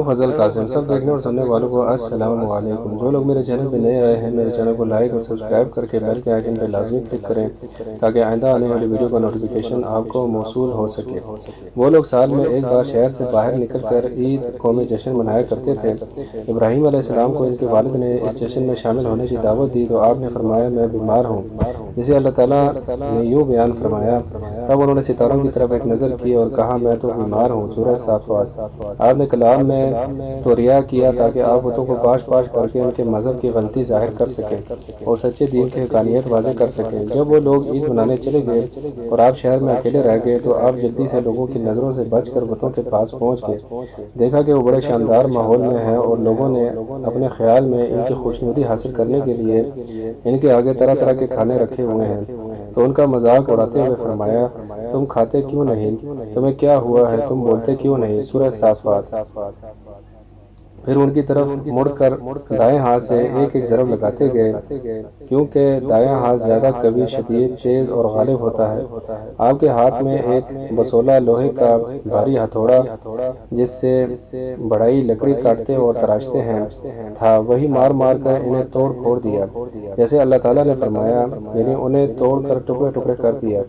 فضل قاسم، سب دیکھنے اور سننے والوں کو السلام علیکم۔ جو لوگ میرے چینل پہ نئے آئے ہیں میرے چینل کو لائک اور سبسکرائب کر کے بیل کے آئیکن پہ لازمی کلک کریں تاکہ آئندہ آنے والی ویڈیو کا نوٹیفیکیشن آپ کو موصول ہو سکے۔ وہ لوگ سال میں ایک بار شہر سے باہر نکل کر عید قومی جشن منایا کرتے تھے۔ ابراہیم علیہ السلام کو ان کے والد نے اس جشن میں شامل ہونے کی دعوت دی تو آپ نے فرمایا میں بیمار ہوں، جسے اللہ تعالیٰ نے یوں بیان فرمایا، تب انہوں نے ستاروں کی طرف ایک نظر کی اور کہا میں تو بیمار ہوں، سورہ صافات۔ آپ نے کلام میں تو ریا کیا تاکہ آپ بتوں کو پاش پاش کر کے ان کے مذہب کی غلطی ظاہر کر سکیں اور سچے دین کی حقانیت واضح کر سکیں۔ جب وہ لوگ عید منانے چلے گئے اور آپ شہر میں اکیلے رہ گئے تو آپ جلدی سے لوگوں کی نظروں سے بچ کر بتوں کے پاس پہنچ گئے۔ دیکھا کہ وہ بڑے شاندار ماحول میں ہے اور لوگوں نے اپنے خیال میں ان کی خوشنودی حاصل کرنے کے لیے ان کے آگے طرح طرح کے کھانے رکھے ہوئے ہیں، تو ان کا مذاق اڑاتے ہوئے فرمایا تم کھاتے کیوں نہیں؟ تمہیں کیا ہوا ہے؟ تم بولتے کیوں نہیں؟ سورہ صافات۔ پھر ان کی طرف مڑ کر دائیں ہاتھ سے ایک ایک ضرب لگاتے گئے، کیونکہ دائیں ہاتھ زیادہ قوی، شدید، تیز اور غالب ہوتا ہے۔ آپ کے ہاتھ میں ایک بسولہ لوہے کا بھاری ہتھوڑا جس سے بڑھئی لکڑی کاٹتے اور تراشتے ہیں تھا، وہی مار مار کر انہیں توڑ پھوڑ دیا جیسے اللہ تعالیٰ نے فرمایا، یعنی انہیں توڑ کر ٹکڑے ٹکڑے کر دیا،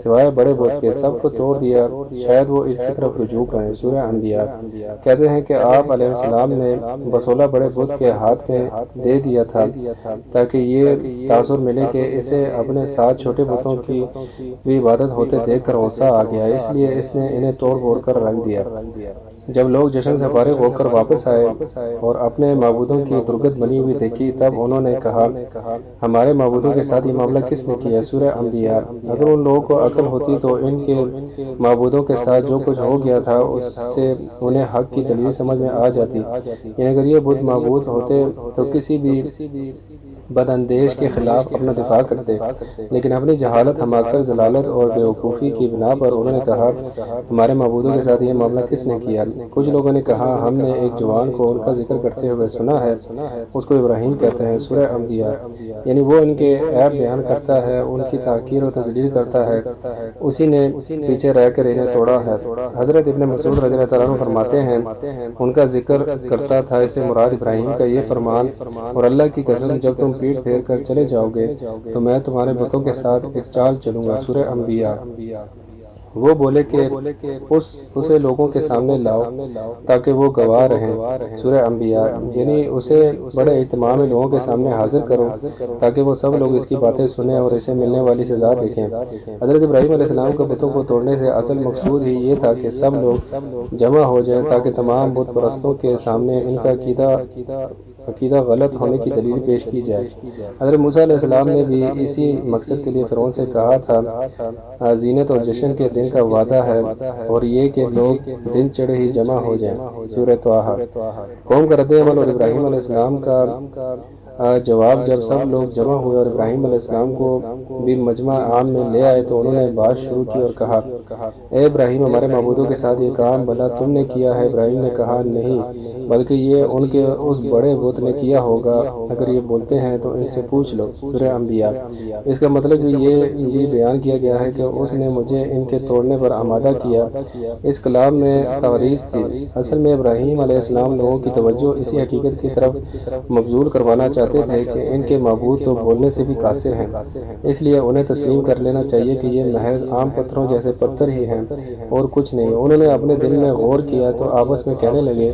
سوائے بڑے بت کے سب کو توڑ دیا، شاید وہ اس کی طرف رجوع کریں۔ سورہ انبیاء۔ کہتے ہیں کہ آپ علیہ السلام نے بسولہ بڑے بت کے ہاتھ میں دے دیا تھا تاکہ یہ تاثر ملے کہ اسے اپنے ساتھ چھوٹے بتوں کی بھی عبادت ہوتے دیکھ کر غصہ آ گیا، اس لیے اس نے انہیں توڑ پھوڑ کر رکھ دیا۔ جب لوگ جشن سے فارغ ہو کر واپس آئے اور اپنے معبودوں کی درگت بنی ہوئی دیکھی تب انہوں نے کہا ہمارے معبودوں کے ساتھ یہ معاملہ کس نے کیا؟ سورہ انبیاء۔ اگر ان لوگوں کو عقل ہوتی تو ان کے معبودوں کے ساتھ جو کچھ ہو گیا تھا اس سے انہیں حق کی دلیل سمجھ میں آ جاتی، یعنی اگر یہ بت معبود ہوتے تو کسی بھی بد اندیش کے خلاف اپنا دفاع کرتے، لیکن اپنی جہالت، حماقت، ضلالت اور بیوقوفی کی بنا پر انہوں نے کہا ہمارے معبودوں کے ساتھ یہ معاملہ کس نے کیا؟ کچھ لوگوں نے کہا ہم نے ایک جوان کو ان کا ذکر کرتے ہوئے سنا ہے، اس کو ابراہیم کہتے ہیں۔ سورہ انبیاء۔ یعنی وہ ان کے عیب بیان کرتا ہے، ان کی تحقیر و تذلیل کرتا ہے، اسی نے پیچھے رہ کر انہیں توڑا ہے۔ حضرت ابن مسعود رضی اللہ تعالیٰ عنہ فرماتے ہیں ان کا ذکر کرتا تھا، اس سے مراد ابراہیم کا یہ فرمان، اور اللہ کی قسم جب تم پیٹ پھیر کر چلے جاؤ گے تو میں تمہارے بتوں کے ساتھ ایک چال چلوں گا۔ سورہ انبیاء۔ وہ بولے کہ اسے لوگوں کے سامنے لاؤ تاکہ وہ گواہ رہیں۔ سورہ انبیاء۔ یعنی اسے بڑے اہتمام میں لوگوں کے سامنے حاضر کرو تاکہ وہ سب لوگ اس کی باتیں سنیں اور اسے ملنے والی سزا دیکھیں۔ حضرت ابراہیم علیہ السلام کا بتوں کو توڑنے سے اصل مقصود ہی یہ تھا کہ سب لوگ جمع ہو جائیں تاکہ تمام بت پرستوں کے سامنے ان کا عقیدہ غلط ہونے کی دلیل پیش کی جائے۔ حضرت موسیٰ علیہ السلام نے بھی اسی مقصد کے لیے فرعون سے کہا تھا زینت اور جشن کے دن کا وعدہ ہے اور یہ کہ لوگ دن چڑھے ہی جمع ہو جائیں۔ سورہ طٰہٰ۔ قوم کا رد عمل اور ابراہیم علیہ السلام کا جواب۔ جب سب لوگ جمع ہوئے اور ابراہیم علیہ السلام کو بھی مجمع عام میں لے آئے تو انہوں نے بات شروع کی اور کہا اے ابراہیم ہمارے معبودوں کے ساتھ یہ کام بھلا تم نے کیا ہے؟ ابراہیم نے کہا نہیں، بلکہ یہ ان کے اس بڑے بت نے کیا ہوگا، اگر یہ بولتے ہیں تو ان سے پوچھ لو۔ سورہ انبیاء۔ اس کا مطلب یہ بھی بیان کیا گیا ہے کہ اس نے مجھے ان کے توڑنے پر آمادہ کیا۔ اس کلام میں تغریض تھی۔ اصل میں ابراہیم علیہ السلام لوگوں کی توجہ اسی حقیقت کی طرف مبذول کروانا چاہتے تھے کہ ان کے معبود تو بولنے سے بھی قاصر ہیں، اس لیے انہیں تسلیم کر لینا چاہیے کہ یہ محض عام پتھروں جیسے پتھر ہی ہیں اور کچھ نہیں۔ انہوں نے اپنے دل میں غور کیا تو آپس میں کہنے لگے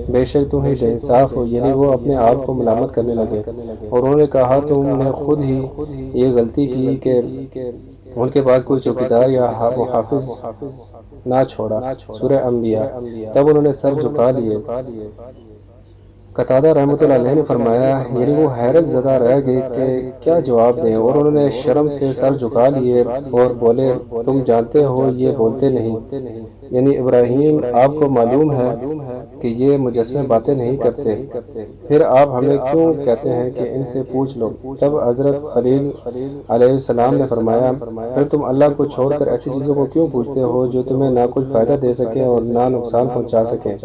بے شک تم ہی بے انصاف ہو، یعنی وہ اپنے آپ کو ملامت کرنے لگے اور انہوں نے کہا تم نے خود ہی یہ غلطی کی کہ ان کے پاس کوئی چوکیدار یا محافظ نہ چھوڑا۔ سورہ انبیاء۔ تب انہوں نے سر جھکا لیے۔ قتادہ رحمۃ اللہ علیہ نے فرمایا یعنی وہ حیرت زدہ رہ گئے کہ کیا جواب دیں، اور انہوں نے شرم سے سر جھکا لیے اور بولے تم جانتے ہو یہ بولتے نہیں، یعنی ابراہیم آپ کو معلوم ہے کہ یہ مجسمے باتیں نہیں کرتے، پھر آپ ہمیں کیوں کہتے ہیں کہ ان سے پوچھ لو؟ تب حضرت خلیل علیہ السلام نے فرمایا پھر تم اللہ کو چھوڑ کر ایسی چیزوں کو کیوں پوچھتے ہو جو تمہیں نہ کچھ فائدہ دے سکے اور نہ نقصان پہنچا سکے؟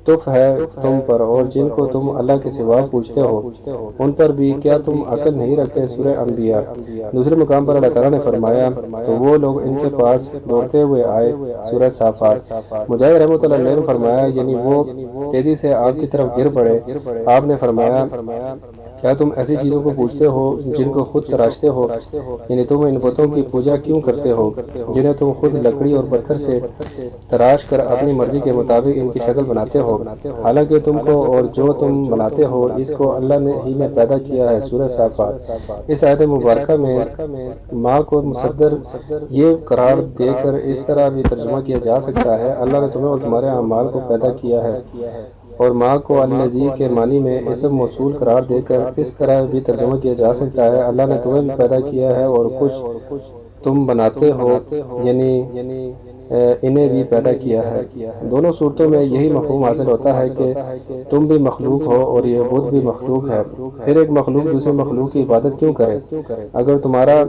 تف ہے تم پر، اور جن کو تم اللہ کے سوا پوچھتے ہو ان پر بھی کیا تم عقل نہیں رکھتے؟ سورہ انبیاء۔ دوسرے مقام پر اللہ تعالیٰ نے فرمایا تو وہ لوگ ان کے پاس دوڑتے ہوئے آئے۔ سورہ صافات۔ مجاہد رحمۃ اللہ علیہ نے فرمایا یعنی وہ وہ تیزی سے آگ کی طرف گر پڑے۔ آپ نے فرمایا کیا تم ایسی چیزوں کو پوجتے ہو جن کو خود تراشتے ہو؟ یعنی تم ان بتوں کی پوجا کیوں کرتے ہو جنہیں تم خود لکڑی اور پتھر سے تراش کر اپنی مرضی کے مطابق ان کی شکل بناتے ہو؟ حالانکہ تم کو اور جو تم بناتے ہو اس کو اللہ نے ہی نے پیدا کیا ہے۔ سورہ صافات۔ اس آیت مبارکہ میں ماں کو مصدر یہ قرار دے کر اس طرح بھی ترجمہ کیا جا سکتا ہے، اللہ نے تمہیں اور تمہارے اعمال کو پیدا کیا ہے، اور ماں کو الذی کے معنی میں اسم موصول قرار دے کر اس طرح بھی ترجمہ کیا جا سکتا ہے، اللہ نے تمہیں بھی پیدا کیا ہے اور کچھ تم بناتے ہو، یعنی انہیں بھی پیدا کیا ہے۔ دونوں صورتوں میں یہی مفہوم حاصل ہوتا ہے کہ تم بھی مخلوق ہو اور یہ بت بھی مخلوق ہے، پھر ایک مخلوق دوسرے مخلوق کی عبادت کیوں کرے؟ اگر تمہارا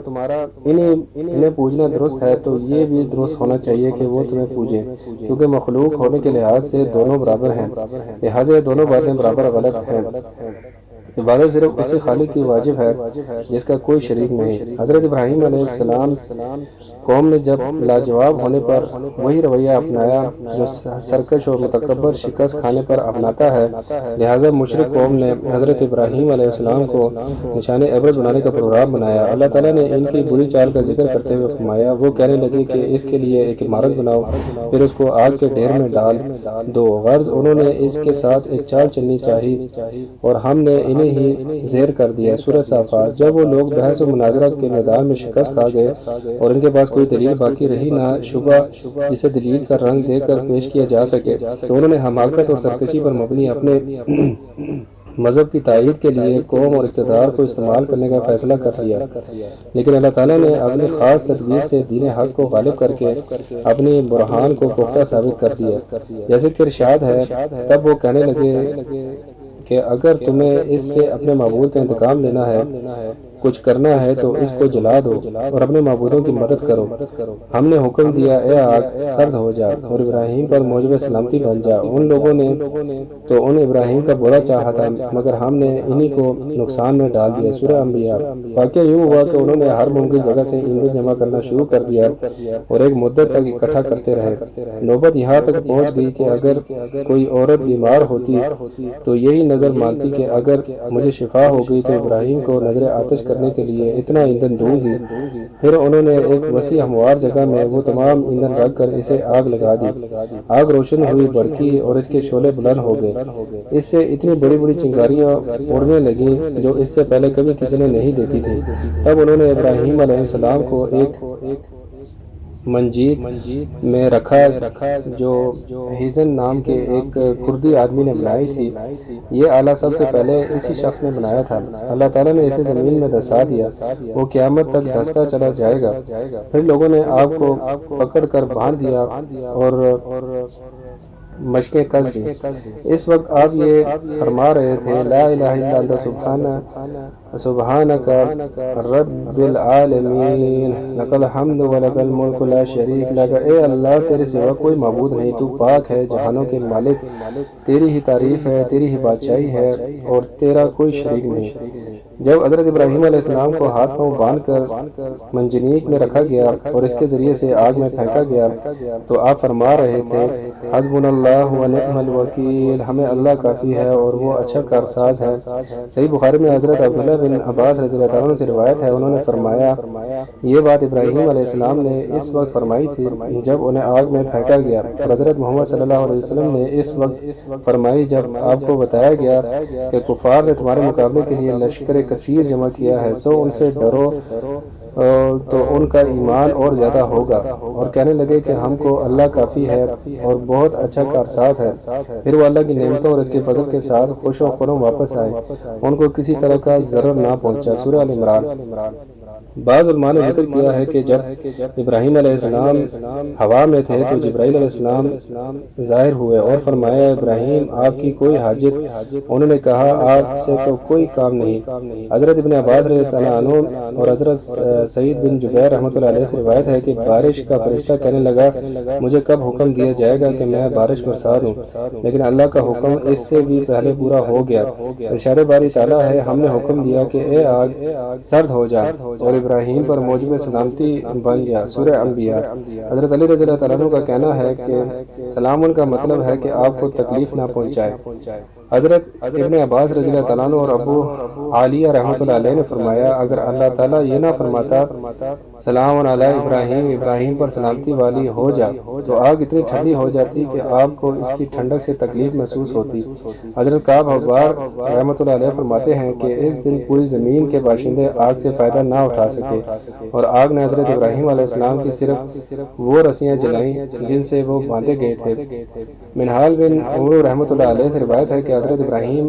انہیں پوجنا درست ہے تو یہ بھی درست ہونا چاہیے کہ وہ تمہیں پوجیں، کیونکہ مخلوق ہونے کے لحاظ سے دونوں برابر ہیں، لہٰذا یہ دونوں باتیں برابر غلط ہیں۔ عبادت صرف اسی خالق کی واجب ہے جس کا کوئی شریک نہیں۔ حضرت ابراہیم علیہ السلام قوم نے جب لاجواب ہونے پر وہی رویہ اپنایا جو سرکش اور متکبر شکست کھانے پر اپناتا ہے، لہٰذا مشرک قوم نے حضرت ابراہیم علیہ السلام کو نشان عبرت بنانے کا پروگرام بنایا۔ اللہ تعالیٰ نے ان کی بری چال کا ذکر کرتے ہوئے فرمایا، وہ کہنے لگے کہ اس کے لیے ایک عمارت بناؤ، پھر اس کو آگ کے ڈھیر میں ڈال دو۔ غرض انہوں نے اس کے ساتھ ایک چال چلنی چاہی اور ہم نے انہیں ہی زیر کر دیا۔ سورہ صافات۔ جب وہ لوگ بحث و مناظرہ کے میدان میں شکست کھا گئے اور ان کے پاس کوئی دلیل باقی رہی نہ شبہ جسے دلیل کا رنگ دے کر پیش کیا جا سکے، تو انہوں نے حماقت اور سرکشی پر مبنی اپنے مذہب کی تائید کے لیے قوم اور اقتدار کو استعمال کرنے کا فیصلہ کر لیا، لیکن اللہ تعالیٰ نے اپنی خاص تدبیر سے دین حق کو غالب کر کے اپنی برہان کو پختہ ثابت کر دیا۔ جیسے کہ ارشاد ہے، تب وہ کہنے لگے کہ اگر تمہیں اس سے اپنے معبود کا انتقام لینا ہے، کچھ کرنا ہے تو اس کو جلا دو اور اپنے معبودوں کی مدد کرو۔ ہم نے حکم دیا، اے آگ سرد ہو جا اور ابراہیم پر موجب سلامتی بن جا۔ ان لوگوں نے تو ان ابراہیم کا برا چاہا تھا مگر ہم نے انہی کو نقصان میں ڈال دیا۔ سورہ انبیاء۔ واقعہ یوں ہوا کہ انہوں نے ہر ممکن جگہ سے ایندھن جمع کرنا شروع کر دیا اور ایک مدت تک اکٹھا کرتے رہے۔ نوبت یہاں تک پہنچ گئی کہ اگر کوئی عورت بیمار ہوتی تو یہی نظر مانتی کہ اگر مجھے شفا ہو گئی تو ابراہیم کو نظر آتش کرنے کے لیے اتنا ایندھن دوں گی۔ پھر انہوں نے ایک وسیع ہموار جگہ میں وہ تمام ایندھن رکھ کر اسے آگ لگا دی۔ آگ روشن ہوئی، بھڑکی اور اس کے شعلے بلند ہو گئے۔ اس سے اتنی بڑی بڑی چنگاریاں اڑنے لگیں جو اس سے پہلے کبھی کسی نے نہیں دیکھی تھی۔ تب انہوں نے ابراہیم علیہ السلام کو ایک منجیک میں رکھا جو ہیزن نام کے ایک کردی آدمی نے بنائی تھی۔ یہ آلہ سب سے پہلے اسی شخص نے بنایا تھا۔ اللہ تعالیٰ نے اسے زمین میں دھسا دیا، وہ قیامت تک دھستا چلا جائے گا۔ پھر لوگوں نے آپ کو پکڑ کر باندھ دیا اور مشقیں کس دیں۔ اس وقت آپ یہ فرما رہے تھے، لا الہ الا انت سبحانک رب العالمین لک الحمد ولک الملک لا شریک لک۔ اے اللہ، تیرے سوا کوئی معبود نہیں، تو پاک ہے، جہانوں کے مالک، تیری ہی تعریف ہے، تیری ہی بادشاہی ہے اور تیرا کوئی شریک نہیں۔ جب حضرت ابراہیم علیہ السلام کو ہاتھ پاؤں باندھ کر منجنیق میں رکھا گیا اور اس کے ذریعے سے آگ میں پھینکا گیا تو آپ فرما رہے تھے، حسبنا اللہ و نعم الوکیل، ہمیں اللہ کافی ہے اور وہ اچھا کارساز ہے۔ صحیح بخاری میں حضرت عبداللہ بن عباس رضی اللہ عنہ سے روایت ہے، انہوں نے فرمایا، یہ بات ابراہیم علیہ السلام نے اس وقت فرمائی تھی جب انہیں آگ میں پھینکا گیا، اور حضرت محمد صلی اللہ علیہ وسلم نے اس وقت فرمائی جب آپ کو بتایا گیا کہ کفار نے تمہارے مقابلے کے لیے لشکر کثیر جمع کیا ہے، سو ان سے ڈرو تو ان کا ایمان اور زیادہ ہوگا، اور کہنے لگے کہ ہم کو اللہ کافی ہے اور بہت اچھا کارساز ہے۔ پھر وہ اللہ کی نعمتوں اور اس کے فضل کے ساتھ خوش و خرم واپس آئے، ان کو کسی طرح کا ضرر نہ پہنچا۔ سورہ ال عمران۔ بعض علماء نے ذکر کیا ہے کہ جب ابراہیم علیہ السلام ہوا میں تھے تو جبرائیل علیہ السلام ظاہر ہوئے اور فرمایا، ابراہیم آپ کی کوئی حاجت؟ انہوں نے کہا، آپ سے تو کوئی کام نہیں۔ حضرت ابن عباس رضی اللہ عنہ اور حضرت سعید بن جبیر رحمۃ اللہ علیہ سے روایت ہے کہ بارش کا فرشتہ کہنے لگا مجھے کب حکم دیا جائے گا کہ میں بارش برسا دوں، لیکن اللہ کا حکم اس سے بھی پہلے پورا ہو گیا۔ ارشاد باری تعالیٰ ہے ہم نے حکم دیا کہ اے آگ سرد ہو جا اور ابراہیم پر موجب سلامتی بن جا۔ سورہ انبیاء۔ حضرت علی رضی اللہ تعالیٰ عنہ کا کہنا ہے کہ سلام کا مطلب ہے کہ آپ کو تکلیف نہ پہنچائے۔ حضرت ابن عباس رضی اللہ تعالیٰ عنہ اور ابو عالیہ رحمۃ اللہ علیہ نے فرمایا اگر اللہ تعالیٰ یہ نہ فرماتا سلام علی ابراہیم، ابراہیم پر سلامتی والی ہو جا، تو آگ اتنی ٹھنڈی ہو جاتی کہ آپ کو اس کی ٹھنڈک سے تکلیف محسوس ہوتی۔ حضرت کعب حبار رحمۃ اللہ علیہ فرماتے ہیں کہ اس دن پوری زمین کے باشندے آگ سے فائدہ نہ اٹھا سکے اور آگ نے حضرت ابراہیم علیہ السلام کی صرف وہ رسیاں جلائیں جن سے وہ باندھے گئے تھے۔ منہال بن عمرو رحمۃ اللہ علیہ سے روایت ہے کہ حضرت ابراہیم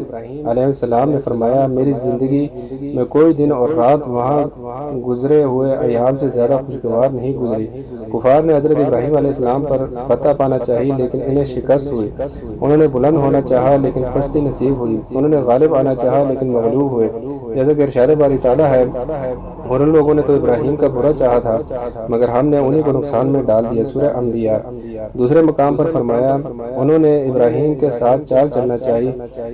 علیہ السلام نے فرمایا میری زندگی میں کوئی دن اور رات وہاں گزرے ہوئے ایام سے زیادہ خوشگوار نہیں گزری۔ کفار نے حضرت ابراہیم علیہ السلام پر فتح پانا چاہی لیکن انہیں شکست ہوئی، انہوں نے بلند ہونا چاہا لیکن پستی نصیب ہوئی، انہوں نے غالب آنا چاہا لیکن مغلوب ہوئے، جیسا کہ ارشاد باری تعالیٰ ہے اور ان لوگوں نے تو ابراہیم کا برا چاہا تھا مگر ہم نے انہی کو نقصان میں ڈال دیا۔ سورہ انبیاء۔ دوسرے مقام پر فرمایا انہوں نے ابراہیم کے ساتھ چال چلنا چاہی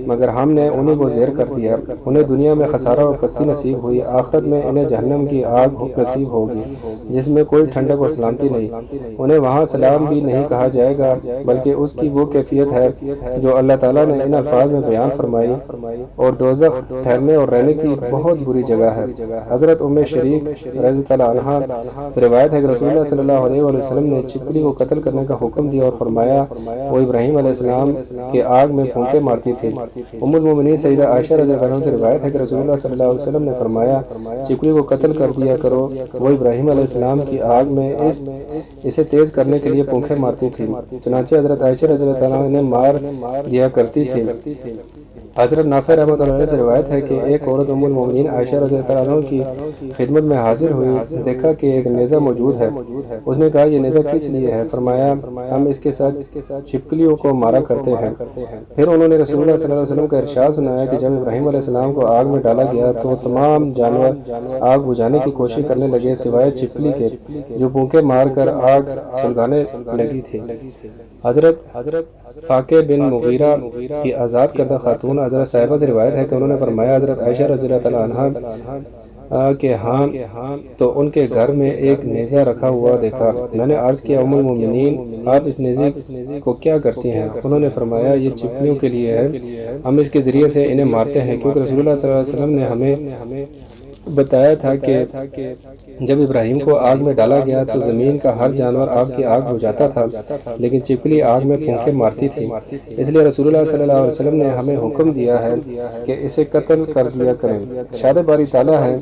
مگر ہم نے انہی کو زیر کر دیا، انہیں دنیا میں خسارہ اور پستی نصیب ہوئی، آخرت میں انہیں جہنم کی آگ نصیب ہوگی جس میں کوئی ٹھنڈک اور سلامتی نہیں، انہیں وہاں سلام بھی نہیں کہا جائے گا بلکہ اس کی وہ کیفیت ہے جو اللہ تعالیٰ نے ان الفاظ میں بیان فرمائی، اور دوزخ ٹھہرنے اور رہنے کی بہت بری جگہ ہے۔ حضرت ام شریک رضی اللہ عنہا سے روایت ہے کہ رسول اللہ صلی اللہ علیہ وسلم نے چھپکلی کو قتل کرنے کا حکم دیا اور فرمایا وہ ابراہیم علیہ السلام کے آگ میں پھونکے مارتی تھی۔ ام المومنین سیدہ عائشہ رضی اللہ عنہا سے روایت ہے کہ رسول اللہ صلی اللہ علیہ وسلم نے فرمایا چھپکلی کو قتل کر دیا کرو، وہ ابراہیم علیہ السلام کی آگ میں اسے تیز کرنے کے لیے پھونکے مارتی تھی، چنانچہ حضرت عائشہ رضی اللہ عنہا نے مار دیا کرتی تھی۔ حضرت نافع رحمۃ اللہ علیہ سے روایت ہے کہ ایک عورت ام المومنین عائشہ رضی اللہ عنہا کی خدمت میں حاضر ہوئی، دیکھا کہ ایک نیزہ موجود ہے، اس نے کہا یہ نیزہ کس لیے ہے؟ فرمایا ہم اس کے ساتھ چھپکلیوں کو مارا کرتے ہیں۔ پھر انہوں نے رسول اللہ صلی اللہ علیہ وسلم کا ارشاد سنایا کہ جب ابراہیم علیہ السلام کو آگ میں ڈالا گیا تو تمام جانور آگ بجھانے کی کوشش کرنے لگے سوائے چھپکلی کے جو پھونکے مار کر آگ سلگانے لگی تھی۔ حضرت فاقہ بن مغیرہ کی آزاد کردہ خاتون حضرت صاحبہ سے روایت ہے کہ انہوں نے فرمایا حضرت عائشہ رضی اللہ عنہا کہ ہاں تو ان کے گھر میں ایک نیزہ رکھا ہوا دیکھا، میں نے عرض کیا ام المومنین آپ اس نیزے کو کیا کرتی ہیں؟ انہوں نے فرمایا یہ چھپکلیوں کے لیے ہے، ہم اس کے ذریعے سے انہیں مارتے ہیں، کیونکہ رسول اللہ صلی اللہ علیہ وسلم نے ہمیں بتایا تھا کہ جب ابراہیم کو آگ میں ڈالا گیا تو زمین کا ہر جانور آگ کی آگ بجھاتا تھا لیکن چھپکلی آگ میں پھونکے مارتی تھی، اس لیے رسول اللہ صلی اللہ علیہ وسلم نے ہمیں حکم دیا ہے کہ اسے قتل کر دیا کریں۔ ارشاد باری تعالیٰ ہے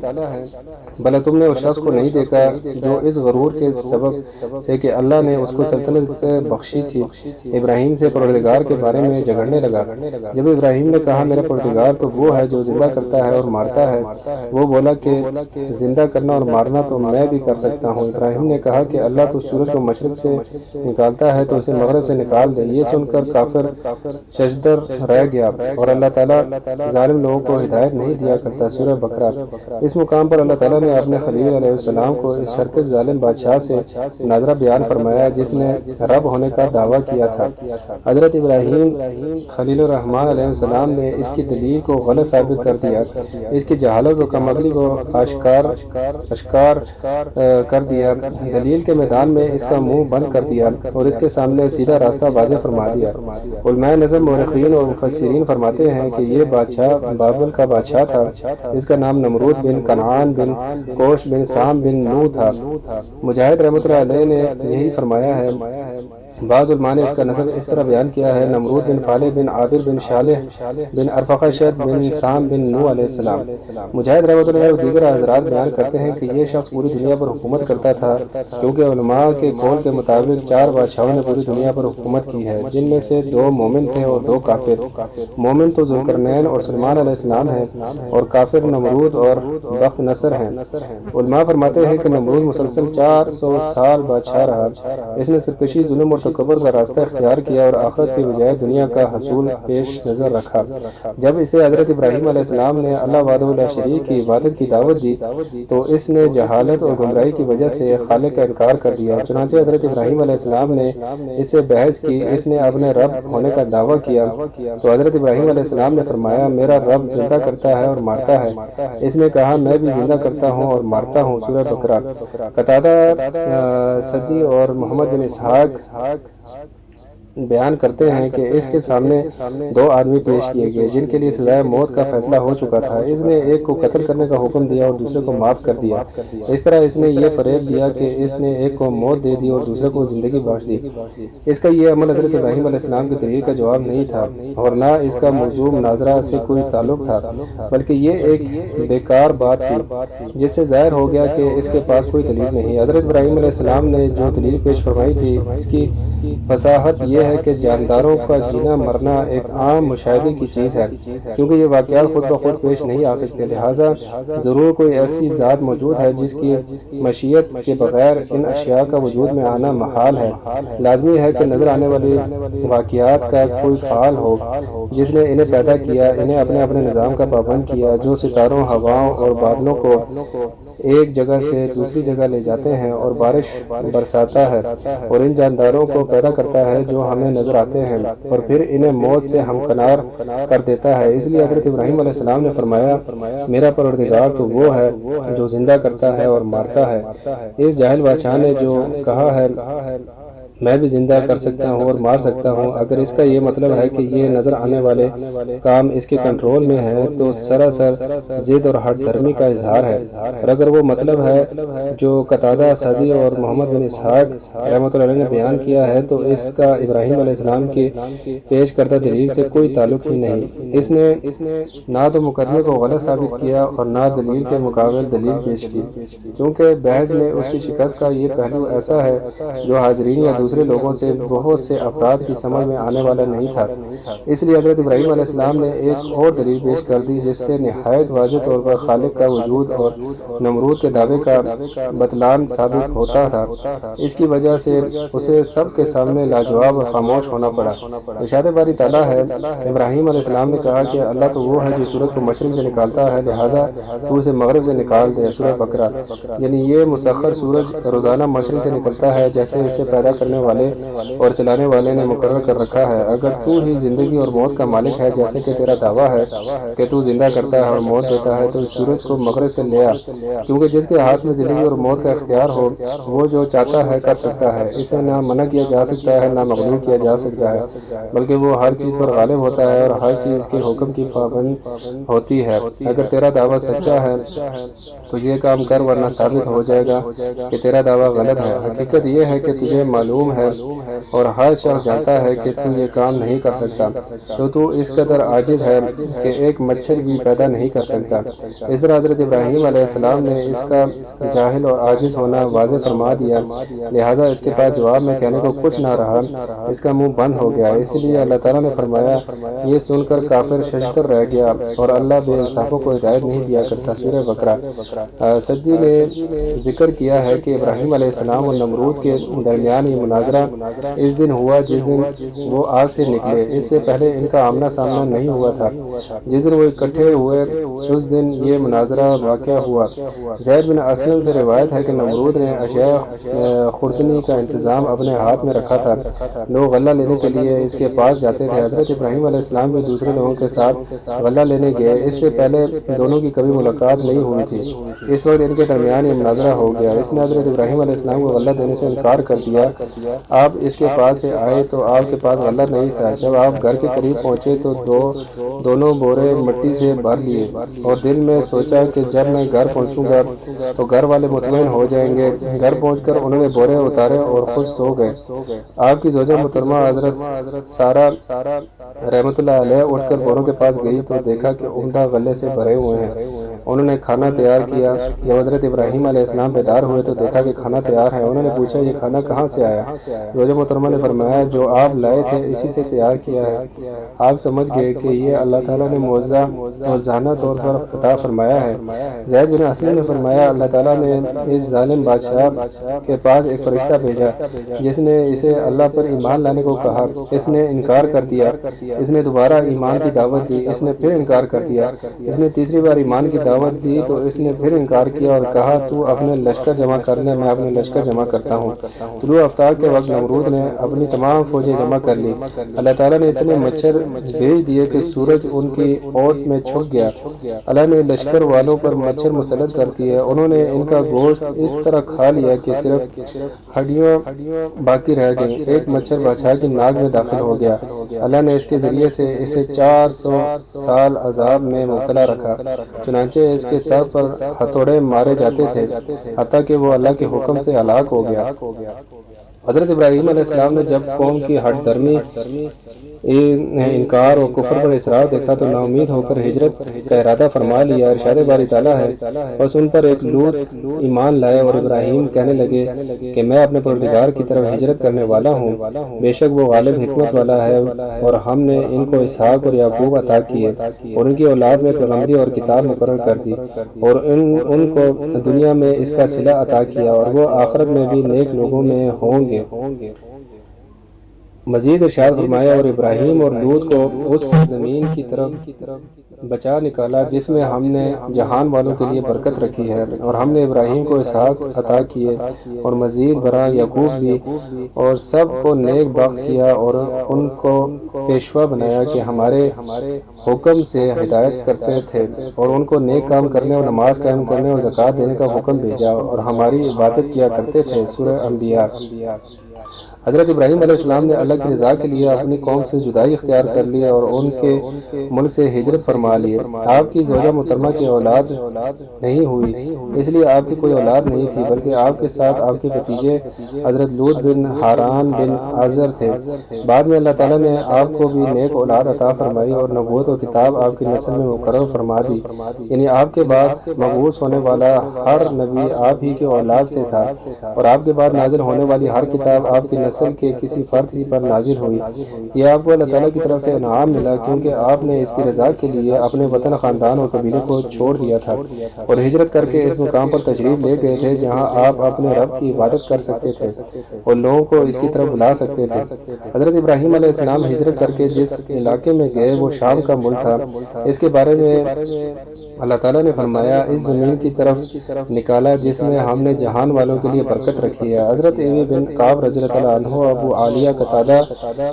بھلا تم نے اس شخص کو نہیں دیکھا جو اس غرور کے سبب سے کہ اللہ نے اس کو سلطنت بخشی تھی ابراہیم سے پروردگار کے بارے میں جھگڑنے لگا؟ جب ابراہیم نے کہا میرا پروردگار تو وہ ہے جو زندہ کرتا ہے اور مارتا ہے، وہ بولا کہ زندہ کرنا اور مارنا تو میں بھی کر سکتا ہوں۔ ابراہیم نے کہا کہ اللہ تو سورج کو مشرق سے نکالتا ہے تو اسے مغرب سے نکال دے۔ یہ سن کر کافر ششدر رہ گیا اور اللہ تعالیٰ ظالم لوگوں کو ہدایت نہیں دیا کرتا۔ سورہ بقرہ۔ اس مقام پر اللہ تعالیٰ نے اپنے خلیل علیہ السلام کو اس شرکش ظالم بادشاہ سے مناظرہ بیان فرمایا جس نے رب ہونے کا دعویٰ کیا تھا۔ حضرت ابراہیم خلیل الرحمن علیہ السلام نے اس کی دلیل کو غلط ثابت کر دیا، اس کی جہالت و کم عقلی کو اشکار کر دیا، دلیل کے میدان میں اس کا منہ بند کر دیا اور اس کے سامنے سیدھا راستہ واضح فرما دیا۔ علماء نظم مورخین اور مفسرین فرماتے ہیں کہ یہ بادشاہ بابل کا بادشاہ تھا، اس کا نام نمرود بن کنعان بن کوش بن سام بن نو تھا۔ مجاہد رحمۃ اللہ علیہ نے یہی فرمایا ہے۔ بعض علماء نے اس کا نسب اس طرح بیان کیا ہے نمرود بن فالح بن عابر بن شالح بن ارفقشد بن سام بن نو علیہ السلام۔ مجاہد رحمۃ اللہ علیہ دیگر حضرات بیان کرتے ہیں کہ یہ شخص پوری دنیا پر حکومت کرتا تھا، کیونکہ علماء کے قول کے مطابق 4 بادشاہوں نے پوری دنیا پر حکومت کی ہے، جن میں سے 2 مومن تھے اور 2 کافر۔ مومن تو ذوالقرنین اور سلیمان علیہ السلام ہیں اور کافر نمرود اور بخت نصر ہیں۔ علماء فرماتے ہیں کہ نمرود مسلسل 400 سال بادشاہ رہا، اس نے سرکشی، ظلم اور تکبر کا راستہ اختیار کیا اور آخرت کی بجائے دنیا کا حصول پیش نظر رکھا۔ جب اسے حضرت ابراہیم علیہ السلام نے اللہ وحدہ لا شریک کی عبادت کی دعوت دی تو اس نے جہالت اور گمراہی کی وجہ سے خالق کا انکار کر دیا۔ چنانچہ حضرت ابراہیم علیہ السلام نے اس سے بحث کی، اس نے اپنے رب ہونے کا دعویٰ کیا تو حضرت ابراہیم علیہ السلام نے فرمایا میرا رب زندہ کرتا ہے اور مارتا ہے۔ اس نے کہا میں بھی زندہ کرتا ہوں اور مارتا ہوں۔ سورہ بقرہ۔ قتادہ سدی اور محمد بن اسحاق بیان کرتے ہیں کہ اس کے سامنے دو آدمی پیش کیے گئے جن کے لیے سزائے موت کا فیصلہ ہو چکا تھا۔ اس نے ایک کو قتل کرنے کا حکم دیا اور دوسرے کو معاف کر دیا۔ اس طرح اس نے یہ فریب دیا کہ اس نے ایک کو موت دے دی اور دوسرے کو زندگی بخش دی۔ اس کا یہ عمل حضرت ابراہیم علیہ السلام کی تحریر کا جواب نہیں تھا اور نہ اس کا موضوع مناظرہ سے کوئی تعلق تھا، بلکہ یہ ایک بیکار بات تھی جس سے ظاہر ہو گیا کہ اس کے پاس کوئی دلیل نہیں۔ حضرت ابراہیم علیہ السلام نے جو دلیل پیش فرمائی تھی اس کی فصاحت یہ ہے کہ جانداروں کا جینا مرنا ایک عام مشاہدے کی چیز ہے، کیونکہ یہ واقعات خود بخود پیش نہیں آ سکتے، لہٰذا ضرور کوئی ایسی ذات موجود ہے جس کی مشیت کے بغیر ان اشیاء کا وجود میں آنا محال ہے۔ لازمی ہے کہ نظر آنے والی واقعات کا کوئی فعال ہو جس نے انہیں پیدا کیا، انہیں اپنے اپنے نظام کا پابند کیا، جو ستاروں، ہواؤں اور بادلوں کو ایک جگہ سے دوسری جگہ لے جاتے ہیں اور بارش برساتا ہے، اور ان جانداروں کو پیدا کرتا ہے جو ہمیں نظر آتے ہیں اور پھر انہیں موت سے ہمکنار کر دیتا ہے۔ اس لیے حضرت ابراہیم علیہ السلام نے فرمایا میرا پروردگار تو وہ ہے جو زندہ کرتا ہے اور مارتا ہے۔ اس جاہل بادشاہ نے جو کہا ہے میں بھی زندہ کر سکتا ہوں اور مار سکتا ہوں، اگر اس کا یہ مطلب ہے کہ یہ نظر آنے والے کام اس کے کنٹرول میں ہے تو سراسر ضد اور ہٹ دھرمی کا اظہار ہے، اور اگر وہ مطلب ہے جو قتادہ سدی اور محمد بن اسحاق رحمۃ اللہ علیہ نے بیان کیا ہے تو اس کا ابراہیم علیہ السلام کی پیش کردہ دلیل سے کوئی تعلق ہی نہیں۔ اس نے نہ تو مقدمے کو غلط ثابت کیا اور نہ دلیل کے مقابل دلیل پیش کی، کیونکہ بحث میں اس کی شکست کا یہ پہلو ایسا ہے جو حاضرین یا دوسرے لوگوں سے بہت سے افراد کی سمجھ میں آنے والا نہیں تھا۔ اس لیے حضرت ابراہیم علیہ السلام نے ایک اور دلیل پیش کر دی جس سے نہایت واضح طور پر خالق کا وجود اور نمرود کے دعوے کا بطلان ثابت ہوتا تھا۔ اس کی وجہ سے اسے سب کے سامنے لاجواب اور خاموش ہونا پڑا۔ ارشاد باری تعالیٰ ہے ابراہیم علیہ السلام نے کہا کہ اللہ تو وہ ہے جو سورج کو مشرق سے نکالتا ہے، لہٰذا تو اسے مغرب سے نکال دے۔ سورہ بقرہ۔ یعنی یہ مسخر سورج روزانہ مشرق سے نکلتا ہے جیسے اسے پیدا کرنے والے اور چلانے والے نے مقرر کر رکھا ہے۔ اگر تو ہی زندگی اور موت کا مالک ہے جیسے کہ تیرا دعویٰ ہے کہ تو زندہ کرتا ہے اور موت دیتا ہے، تو سورج کو مغرب سے لے آ، کیونکہ جس کے ہاتھ میں زندگی اور موت کا اختیار ہو وہ جو چاہتا ہے کر سکتا ہے، اسے نہ منع کیا جا سکتا ہے نہ مغلوب کیا جا سکتا ہے، بلکہ وہ ہر چیز پر غالب ہوتا ہے اور ہر چیز کے حکم کی پابند ہوتی ہے۔ اگر تیرا دعویٰ سچا ہے تو یہ کام کر ورنہ ثابت ہو جائے گا کہ تیرا دعویٰ غلط ہے۔ حقیقت یہ ہے کہ تجھے معلوم ہے اور ہر شخص جانتا ہے کہ تو یہ کام نہیں کر سکتا، تو اس قدر عاجز ہے کہ ایک مچھر بھی پیدا نہیں کر سکتا۔ اس طرح حضرت ابراہیم علیہ السلام نے اس کا جاہل اور عاجز ہونا واضح فرما دیا، لہٰذا اس کے پاس جواب میں کہنے کو کچھ نہ رہا، اس کا منہ بند ہو گیا۔ اس لیے اللہ تعالیٰ نے فرمایا یہ سن کر کافر ششدر رہ گیا اور اللہ بے انصافوں کو ہدایت نہیں دیا کرتا۔ سورہ بقرہ۔ سدی نے ذکر کیا ہے کہ ابراہیم علیہ السلام اور نمرود کے درمیان یہ مناظرہ اس دن ہوا جس دن وہ آگ سے نکلے، اس سے پہلے ان کا آمنا سامنا نہیں ہوا تھا۔ جس دن وہ اکٹھے ہوئے اس دن یہ مناظرہ واقع ہوا۔ زید بن اسلم سے روایت ہے کہ نمرود نے اشیاء خوردنی کا انتظام اپنے ہاتھ میں رکھا تھا، لوگ غلہ لینے کے لیے اس کے پاس جاتے تھے۔ حضرت ابراہیم علیہ السلام بھی دوسرے لوگوں کے ساتھ غلہ لینے گئے، اس سے پہلے دونوں کی کبھی ملاقات نہیں ہوئی تھی۔ اس وقت ان کے درمیان یہ مناظرہ ہو گیا، اس نے حضرت ابراہیم علیہ السلام کو غلہ دینے سے انکار کر دیا۔ آپ اس کے پاس سے آئے تو آپ کے پاس غلہ نہیں تھا۔ جب آپ گھر کے قریب پہنچے تو دونوں بورے مٹی سے بھر لیے اور دل میں سوچا کہ جب میں گھر پہنچوں گا تو گھر والے مطمئن ہو جائیں گے۔ گھر پہنچ کر انہوں نے بورے اتارے اور خود سو گئے۔ آپ کی زوجہ محترمہ حضرت سارہ رحمۃ اللہ علیہ اٹھ کر بوروں کے پاس گئی تو دیکھا کہ عمدہ غلے سے بھرے ہوئے ہیں انہوں نے کھانا تیار کیا۔ جب حضرت ابراہیم علیہ السلام بیدار ہوئے تو دیکھا کہ کھانا تیار ہے۔ انہوں نے پوچھا یہ کھانا کہاں سے آیا؟ زوجہ محترمہ نے فرمایا جو آپ لائے تھے اسی سے تیار کیا ہے۔ آپ سمجھ گئے کہ یہ اللہ تعالیٰ نے معجزہ اور ذہانہ طور پر عطا فرمایا ہے۔ زید بن اسلم نے فرمایا اللہ تعالیٰ نے اس ظالم بادشاہ کے پاس ایک فرشتہ بھیجا جس نے اسے اللہ پر ایمان لانے کو کہا، اس نے انکار کر دیا۔ اس نے دوبارہ ایمان کی دعوت دی، اس نے پھر انکار کر دیا۔ اس نے تیسری بار ایمان کی دعوت دی تو اس نے پھر انکار کیا اور کہا تو اپنے لشکر جمع کرنے، میں اپنے لشکر جمع کرتا ہوں۔ طلوع آفتاب کے وقت نمرود نے اپنی تمام فوجیں جمع کر لی۔ اللہ تعالیٰ نے اتنے مچھر بھیج دیے کہ سورج ان کی اوٹ میں چھپ گیا۔ اللہ نے لشکر والوں پر مچھر مسلط کر دیے، انہوں نے ان کا گوشت اس طرح کھا لیا کہ صرف ہڈیاں باقی رہ گئیں۔ ایک مچھر بادشاہ کی ناک میں داخل ہو گیا۔ اللہ نے اس کے ذریعے سے اسے 400 سال عذاب میں مبتلا رکھا، چنانچہ اس کے سر پر ہتھوڑے مارے جاتے تھے حتیٰ کہ وہ اللہ کے حکم سے ہلاک ہو گیا۔ حضرت ابراہیم علیہ السلام نے جب قوم کی ہٹ درمی، انکار اور کفر پر اصرار دیکھا تو نا امید ہو کر ہجرت کا ارادہ فرما لیا۔ ارشاد باری تعالیٰ ہے بس ان پر ایک لوط ایمان لائے اور ابراہیم کہنے لگے کہ میں اپنے پروردگار کی طرف ہجرت کرنے والا ہوں، بے شک وہ غالب حکمت والا ہے، اور ہم نے ان کو اسحاق اور یعقوب عطا کیے اور ان کی اولاد میں پیغمبری اور کتاب مقرر کر دی، اور ان کو دنیا میں اس کا صلہ عطا کیا اور وہ آخرت میں بھی نیک لوگوں میں ہوں گے۔ مزید ارشاد فرمایا اور ابراہیم اور لوط کو اس زمین کی طرف بچا نکالا جس میں ہم نے جہان والوں کے لیے برکت رکھی ہے، اور ہم نے ابراہیم کو اسحاق عطا کیے اور مزید برآں یعقوب بھی، اور سب کو نیک بخت کیا اور ان کو پیشوا بنایا کہ ہمارے حکم سے ہدایت کرتے تھے، اور ان کو نیک کام کرنے اور نماز قائم کرنے اور زکوٰۃ دینے کا حکم بھیجا اور ہماری عبادت کیا کرتے تھے۔ سورہ انبیاء۔ حضرت ابراہیم علیہ السلام نے اللہ کی رضا کے لیے اپنی قوم سے جدائی اختیار کر لی اور ان کے ملک سے ہجرت فرما لی۔ آپ کی زوجہ محترمہ کی اولاد نہیں ہوئی، اس لیے آپ کی کوئی اولاد نہیں تھی، بلکہ آپ کے ساتھ آپ کے بھتیجے حضرت لوط بن حاران بن آزر تھے۔ بعد میں اللہ تعالیٰ نے آپ کو بھی نیک اولاد عطا فرمائی اور نبوت اور کتاب آپ کی نسل میں مقرر فرما دی، یعنی آپ کے بعد مبعوث ہونے والا ہر نبی آپ ہی کی اولاد سے تھا، اور آپ کے بعد نازل ہونے والی ہر کتاب آپ کی نسل کے کسی فرد ہی پر نازل ہوئی۔ یہ آپ کو اللہ تعالیٰ کی طرف سے انعام ملا کیونکہ آپ نے اس کی رضا کے لیے اپنے وطن، خاندان اور قبیلے کو چھوڑ دیا تھا اور ہجرت کر کے اس مقام پر تشریف لے گئے تھے جہاں آپ اپنے رب کی عبادت کر سکتے تھے اور لوگوں کو اس کی طرف بلا سکتے تھے۔ حضرت ابراہیم علیہ السلام ہجرت کر کے جس علاقے میں گئے وہ شام کا ملک تھا۔ اس کے بارے میں اللہ تعالیٰ نے فرمایا اس زمین کی طرف نکالا جس میں ہم نے جہان والوں کے لیے برکت رکھی ہے۔ حضرت ابی بن کعب رضی اللہ عنہ، ابو عالیہ قتادہ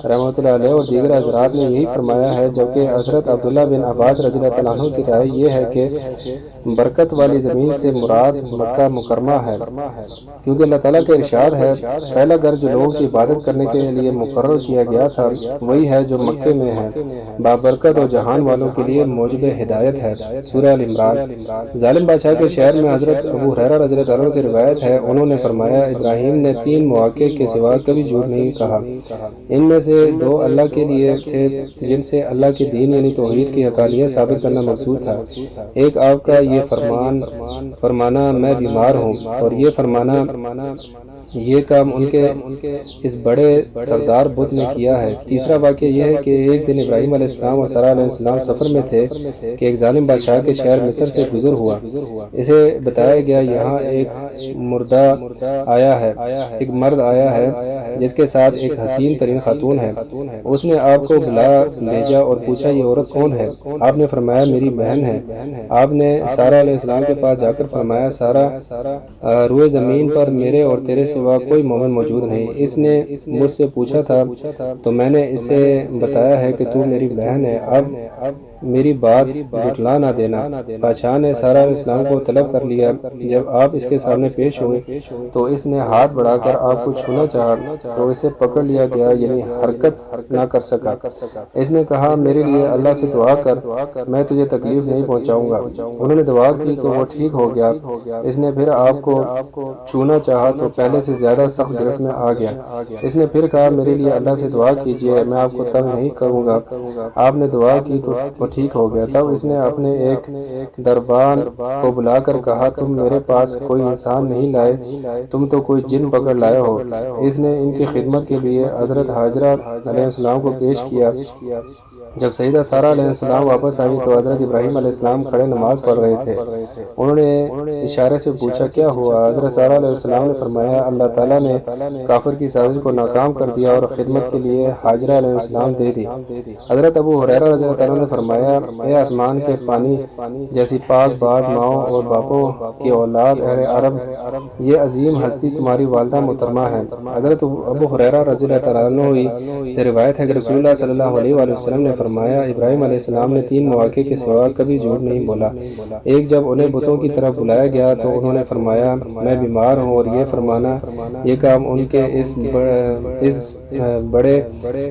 رحمۃ اللہ علیہ اور دیگر حضرات نے یہی فرمایا ہے، جبکہ حضرت عبداللہ بن عباس رضی اللہ عنہ کی رائے یہ ہے کہ برکت والی زمین سے مراد مکہ مکرمہ ہے، کیونکہ اللہ تعالیٰ کا ارشاد ہے پہلا گھر جو لوگوں کی عبادت کرنے کے لیے مقرر کیا گیا تھا وہی ہے جو مکے میں ہے، بابرکت اور جہان والوں کے لیے موجب ہدایت ہے۔ سورہ ال عمران۔ ظالم بادشاہ کے شہر میں حضرت ابو ہریرہ رضی اللہ عنہ سے روایت ہے، انہوں نے فرمایا ابراہیم نے 3 مواقع کے سوا کبھی جھوٹ نہیں کہا، ان میں سے 2 اللہ کے لیے تھے جن سے اللہ کے دین یعنی توحید کی حقانیت ثابت کرنا مقصود تھا، ایک آپ کا یہ فرمانا میں بیمار ہوں، اور یہ فرمانا یہ کام ان کے اس بڑے سردار بت نے کیا ہے۔ تیسرا واقعہ یہ ہے کہ ایک دن ابراہیم علیہ السلام اور سارہ علیہ السلام سفر میں تھے کہ ایک ظالم بادشاہ کے شہر مصر سے گزر ہوا، اسے بتایا گیا یہاں ایک مردہ آیا ہے، ایک مرد آیا ہے جس کے ساتھ ایک حسین ترین خاتون ہے، اس نے آپ کو بلا بھیجا اور پوچھا یہ عورت کون ہے؟ آپ نے فرمایا میری بہن ہے۔ آپ نے سارہ علیہ السلام کے پاس جا کر فرمایا سارہ، روئے زمین پر میرے اور تیرے سوا کوئی مومن موجود نہیں، اس نے مجھ سے پوچھا تھا تو میں نے اسے بتایا ہے کہ تو میری بہن ہے، اب میری بات جھٹلا نہ دینا۔ بادشاہ نے سارہ علیہ السلام کو طلب کر لیا، جب آپ اس کے سامنے پیش ہوئے تو اس نے ہاتھ بڑھا کر آپ کو چھونا چاہا تو اسے پکڑ لیا گیا، یعنی حرکت نہ کر سکا۔ اس نے کہا میرے لیے اللہ سے دعا کر، میں تجھے تکلیف نہیں پہنچاؤں گا۔ انہوں نے دعا کی تو وہ ٹھیک ہو گیا۔ اس نے پھر آپ کو چھونا چاہا تو پہلے سے زیادہ سخت گرفت میں آ گیا۔ اس نے پھر کہا میرے لیے اللہ سے دعا کیجیے، میں آپ کو تنگ نہیں کروں گا۔ آپ نے دعا کی تو وہ ٹھیک ہو گیا۔ تب اس نے اپنے ایک دربان کو بلا کر کہا تم میرے پاس کوئی انسان نہیں لائے، تم تو کوئی جن پکڑ لائے ہو۔ اس نے ان کی خدمت کے لیے حضرت ہاجرہ علیہ السلام کو پیش کیا۔ جب سیدہ سارہ علیہ السلام واپس آئی تو حضرت ابراہیم علیہ السلام کھڑے نماز پڑھ رہے تھے۔ انہوں نے اشارے سے پوچھا کیا ہوا؟ حضرت سارہ علیہ السلام نے فرمایا اللہ تعالیٰ نے کافر کی سازش کو ناکام کر دیا اور خدمت کے لیے ہاجرہ علیہ السلام دے دی۔ حضرت ابو ہریرہ رضی اللہ عنہ نے فرمایا اے آسمان کے پانی جیسی پاک باز ماؤں اور باپوں کی اولاد اہل عرب، یہ عظیم ہستی تمہاری والدہ محترمہ ہے۔ حضرت ابو ہریرہ رضی اللہ عنہ سے روایت ہے کہ رسول اللہ صلی اللہ علیہ وآلہ وسلم نے فرمایا ابراہیم علیہ السلام نے 3 مواقع کے سوا کبھی جھوٹ نہیں بولا۔ ایک جب انہیں بتوں کی طرف بلایا گیا تو انہوں نے فرمایا میں بیمار ہوں، اور یہ فرمانا یہ کام ان کے اس بڑے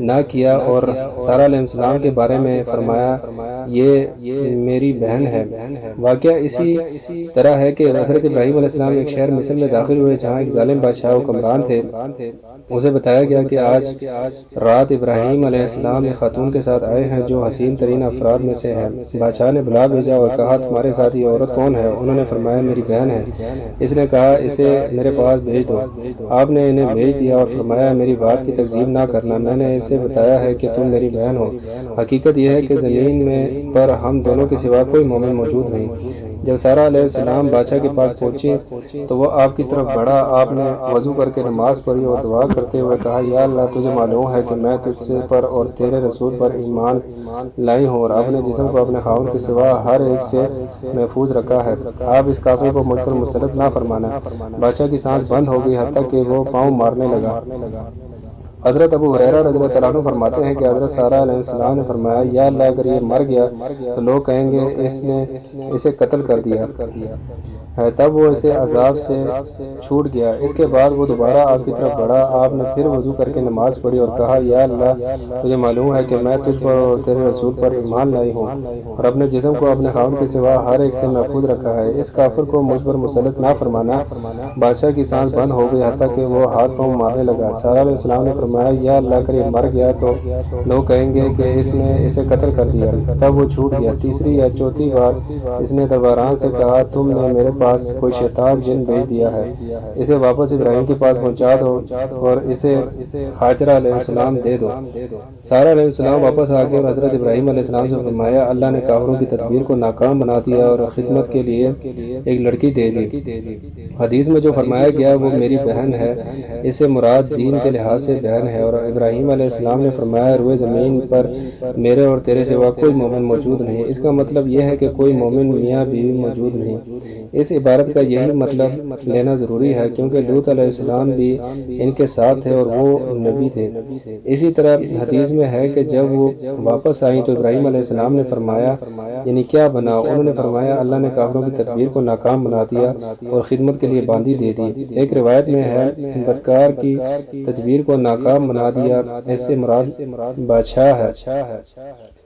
نہ کیا، اور سارہ علیہ السلام کے بارے میں فرمایا یہ میری بہن ہے۔ واقعہ اسی طرح ہے کہ حضرت ابراہیم علیہ السلام ایک شہر مصر میں داخل ہوئے جہاں ایک ظالم بادشاہ حکمران تھے۔ اسے بتایا گیا کہ آج رات ابراہیم علیہ السلام ایک خاتون کے ساتھ آئے ہیں جو حسین ترین افراد میں سے ہے۔ بادشاہ نے بلا بھیجا اور کہا تمہارے ساتھ یہ عورت کون ہے؟ انہوں نے فرمایا میری بہن ہے۔ اس نے کہا اسے میرے پاس بھیج دو۔ آپ نے انہیں بھیج دیا اور فرمایا میری بات کی تکذیب نہ کرنا، میں نے اسے بتایا ہے کہ تم میری بہن ہو۔ حقیقت یہ ہے کہ زمین میں پر ہم دونوں کے سوا کوئی مومن موجود نہیں۔ جب سارہ علیہ السلام بادشاہ کے پاس پہنچی تو وہ آپ کی طرف بڑھا۔ آپ نے وضو کر کے نماز پڑھی اور دعا کرتے ہوئے کہا یا اللہ تجھے معلوم ہے کہ میں تجھ سے پر اور تیرے رسول پر ایمان لائی ہوں، اور اپنے جسم کو اپنے خاوند کے سوا ہر ایک سے محفوظ رکھا ہے۔ آپ اس کافر کو مجھ پر مسلط نہ فرمانا۔ بادشاہ کی سانس بند ہو گئی حتیٰ کہ وہ پاؤں مارنے لگا۔ حضرت ابو ہریرہ رضی اللہ عنہ فرماتے ہیں کہ حضرت سارہ علیہ السلام نے فرمایا یا اللہ اگر یہ مر گیا تو لوگ کہیں گے اس نے اسے قتل کر دیا ہے، تب وہ اسے عذاب سے چھوٹ گیا۔ اس کے بعد وہ دوبارہ آپ کی طرف بڑھا۔ آپ نے پھر وضو کر کے نماز پڑھی اور کہا یا اللہ تجھے معلوم ہے کہ میں تجھ پر اور تیرے رسول پر ایمان لائی ہوں، اور اپنے جسم کو اپنے خاوند کے سوا ہر ایک سے محفوظ رکھا ہے۔ اس کافر کو مجھ پر مسلط نہ فرمانا۔ بادشاہ کی سانس بند ہو گئی حتیٰ کہ وہ ہاتھ پاؤں مارنے لگا۔ سارہ علیہ السلام نے فرمایا یا اللہ اگر یہ مر گیا تو لوگ کہیں گے کہ اس نے اسے قتل کر دیا، تب وہ چھوٹ گیا۔ تیسری یا چوتھی بار اس نے درباران سے کہا تم نے میرے پاس کوئی شیطان جن بھیج دیا ہے، اسے واپس ابراہیم کے پاس پہنچا دو اور اسے ہاجرہ علیہ السلام دے دو۔ سارہ علیہ السلام واپس آ کے حضرت ابراہیم علیہ السلام سے فرمایا اللہ نے کافروں کی تدبیر کو ناکام بنا دیا اور خدمت کے لیے ایک لڑکی دے دی۔ حدیث میں جو فرمایا گیا وہ میری بہن ہے، اس سے مراد دین کے لحاظ سے بہن ہے۔ اور ابراہیم علیہ السلام نے فرمایا روئے زمین پر میرے اور تیرے سوا کوئی مومن موجود نہیں۔ اس کا مطلب یہ ہے کہ کوئی مومن میاں بیوی موجود نہیں۔ اس عبارت کا یہی مطلب لینا ضروری ہے کیونکہ لوط علیہ السلام بھی ان کے ساتھ تھے اور وہ نبی تھے۔ اسی طرح حدیث میں ہے کہ جب وہ واپس آئیں تو ابراہیم علیہ السلام نے فرمایا یعنی کیا بنا؟ انہوں نے فرمایا اللہ نے کافروں کی تدبیر کو ناکام بنا دیا اور خدمت کے لیے باندھی دے دی۔ ایک روایت میں ہے بدکار کی تدبیر کو ناکام بنا دیا، اس سے مراد بادشاہ ہے۔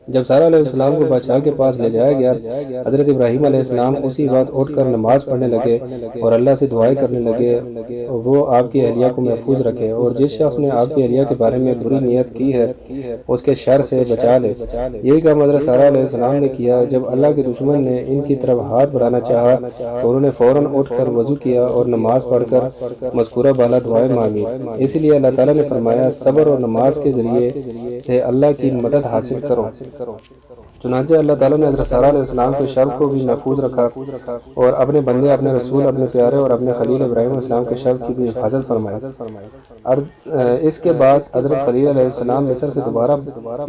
جب سارہ علیہ السلام کو بادشاہ کے پاس لے جایا گیا، حضرت ابراہیم علیہ السلام اسی وقت اٹھ کر نماز پڑھنے لگے اور اللہ سے دعائیں کرنے لگے وہ آپ کی اہلیہ کو محفوظ رکھے، اور جس شخص نے آپ کی اہلیہ کے بارے میں بری نیت کی ہے اس کے شر سے بچا لے۔ یہی کام حضرت سارہ علیہ السلام نے کیا۔ جب اللہ کے دشمن نے ان کی طرف ہاتھ بڑھانا چاہا تو انہوں نے فوراً اٹھ کر وضو کیا اور نماز پڑھ کر مذکورہ بالا دعائیں مانگی۔ اس لیے اللہ تعالیٰ نے فرمایا صبر اور نماز کے ذریعے سے اللہ کی مدد حاصل کرو۔ چنانچہ اللہ تعالیٰ نے حضرت سارہ علیہ السلام کے شرف کو بھی محفوظ رکھا اور اپنے بندے اپنے رسول اپنے پیارے اور اپنے خلیل ابراہیم علیہ السلام کے شرف کی بھی حفاظت فرمائی۔ اس کے بعد حضرت خلیل علیہ السلام مصر سے دوبارہ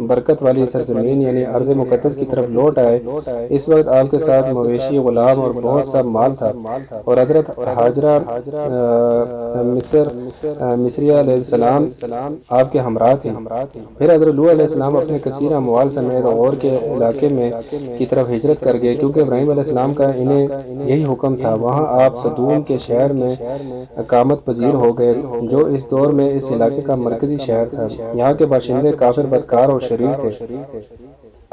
برکت والی سرزمین یعنی ارض مقدس کی طرف لوٹ آئے۔ اس وقت آپ کے ساتھ مویشی، غلام اور بہت سا مال تھا، اور حضرت ہاجرہ مصریہ علیہ السلام آپ کے ہمراہ تھی۔ پھر حضرت لوط علیہ السلام اپنے کثیر اموال سمیت اور کے علاقے میں کی طرف ہجرت کر گئے کیونکہ ابراہیم علیہ السلام کا انہیں یہی حکم تھا۔ وہاں آپ صدوم کے شہر میں اقامت پذیر ہو گئے جو اس دور میں اس علاقے کا مرکزی شہر تھا۔ یہاں کے باشندے کافر، بدکار اور شریر تھے۔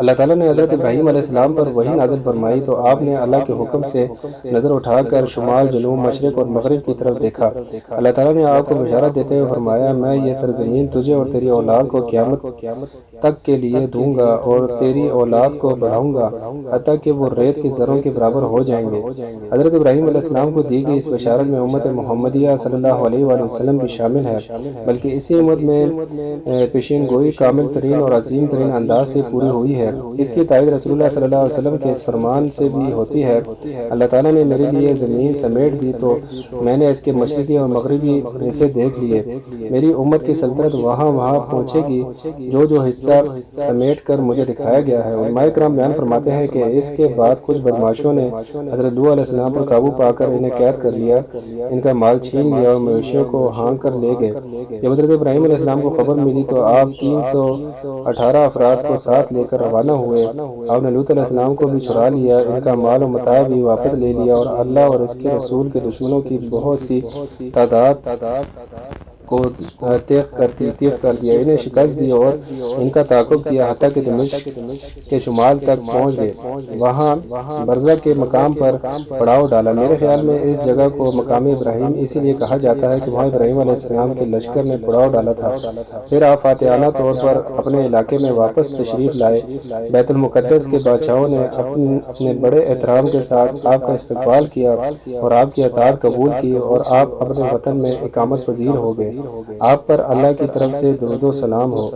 اللہ تعالیٰ نے حضرت ابراہیم علیہ السلام پر وحی نازل فرمائی تو آپ نے اللہ کے حکم سے نظر اٹھا کر شمال، جنوب، مشرق اور مغرب کی طرف دیکھا۔ اللہ تعالیٰ نے آپ کو بشارت دیتے ہوئے فرمایا، میں یہ سرزمین تجھے اور تیری اولاد کو قیامت تک کے لیے دوں گا اور تیری اولاد کو بڑھاؤں گا حتیٰ کہ وہ ریت کے ذروں کے برابر ہو جائیں گے۔ حضرت ابراہیم علیہ السلام کو دی گئی اس بشارت میں امت محمدیہ صلی اللہ علیہ وآلہ وسلم بھی شامل ہے، بلکہ اسی امت میں پیشین گوئی کامل ترین اور عظیم ترین انداز سے پوری ہوئی ہے۔ اس کی تائید رسول اللہ صلی اللہ علیہ وسلم کے اس فرمان سے بھی ہوتی ہے، اللہ تعالیٰ نے میرے لیے زمین سمیٹ دی تو میں نے اس کے مشرقی اور مغربی حصے دیکھ لیے۔ میری امت کی سلطنت وہاں پہنچے گی جو حصہ سمیٹ کر مجھے دکھایا گیا ہے۔ علماء کرام بیان فرماتے ہیں کہ اس کے بعد کچھ بدماشوں نے حضرت لوط علیہ السلام پر قابو پا کر انہیں قید کر لیا، ان کا مال چھین لیا اور مویشیوں کو ہانک کر لے گئے۔ جب حضرت ابراہیم علیہ السلام کو خبر ملی تو آپ 318 افراد کو ساتھ لے کر روانہ ہوئے۔ آپ نے لوط علیہ السلام کو بھی چھڑا لیا، ان کا مال و متاع بھی واپس لے لیا اور اللہ اور اس کے رسول کے دشمنوں کی بہت سی تعداد کو تیغ کر دیا، انہیں شکست دی اور ان کا تعاقب کیا حتیٰ کہ دمشق کے شمال تک پہنچ گئے، وہاں برزہ کے مقام پر پڑاؤ ڈالا۔ میرے خیال میں اس جگہ کو مقام ابراہیم اسی لیے کہا جاتا ہے کہ وہاں ابراہیم علیہ السلام کے لشکر نے پڑاؤ ڈالا تھا۔ پھر آپ فاتحانہ طور پر اپنے علاقے میں واپس تشریف لائے۔ بیت المقدس کے بادشاہوں نے اپنے بڑے احترام کے ساتھ آپ کا استقبال کیا اور آپ کی اطاعت قبول کی اور آپ اپنے وطن میں اقامت پذیر ہو گئے۔ آپ پر اللہ کی طرف سے درود و سلام ہو۔